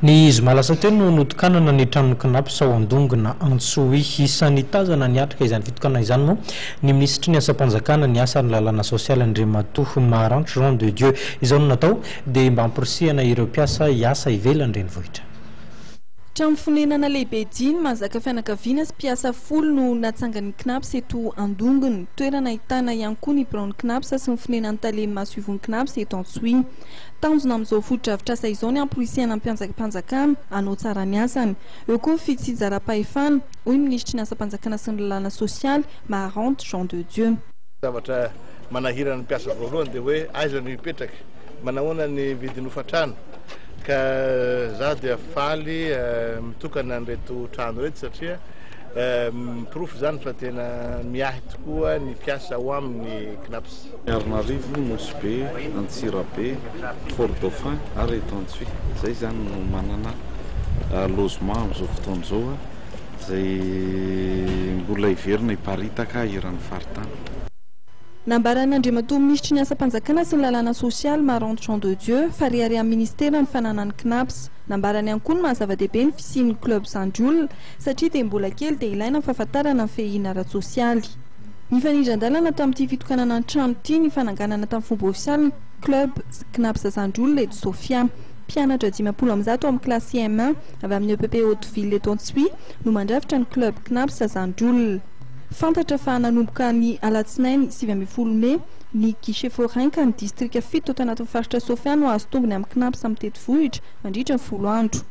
Ny izy malasa teo no notokanana ny tranon'ny knaps ao andongona Antsohi isan'ny tazana niatrika izany fitokana izany moa ny ministry ny asam-panjakana ny asa ny lalàna sosialy Andriamatoa Maranto Jean de Dieu izao no natao dia mba hamporisihana ireo mpiasa hiasa ivelany renivohitra. Trano fonenana lehibe dimy mahazaka fianakaviana sy mpiasa folo no natsangan'ny knaps eto Andongony. Toerana ahitana ihany koa ny Brown Knaps sy ny fonenan'ny Talemy Masovony Knaps eto Antsohi. Tanjona amin'izao foto-drafitrasa izao ny hamporisihana ny mpanjakana hanao tsara ny asany. Eo koa fitsinjaram-pahefana hoy ministry ny asa-panjakana sy ny lalàna sosialy Maranto Jean de Dieu. Zavatra manahirana ny mpiasa voalohany dia hoe aiza no hipetraka, manahoana ny vidiny hofatrano. Ka za dia faly mitokana an'ireto trano reto satria pirofo zany fa tena miahy tokoa ny mpiasa ao amin'ny knaps. Arnarivo, Mosbe, Antsirabe, Fort Dauphin ary eto Antsohi. Zay zany no manana logement amin'izao fotoana izao izay mbola hiverina hiparitaka iran'ny faritany. Nambarany Andriamatoa ministry ny asa-panjakana sy ny lalàna sosialy Maranto Jean de Dieu fa rihary amin'ny ministera ny fananany knaps. Nambarany ihany koa ny mahazava-dehibe ny fisian'ny club Saint-Joule satria dia mbola kely dia ilaina ny fahafantarana ny fehina ara-tsosialy. Nifanindran-dalana tamin'ity fitokanana ny trano ity ny fananganana tamin'ny fomba ofisialy ny club knaps Saint-Joule eto Sofia. Mpianatra 510 amin'ny klasy M1 avy amin'ny EPP Hauteville eto Antsohi no mandrafitra ny club knaps Saint-Joule. Fantatra fa nanomboka ny alatsinainy 20 Mey ny guichet forainka ny distrika 7 tao anatin'ny faritra Sofia no azo tongony amin'ny knaps amin'ny tetivohitra mandritra ny 10 andro.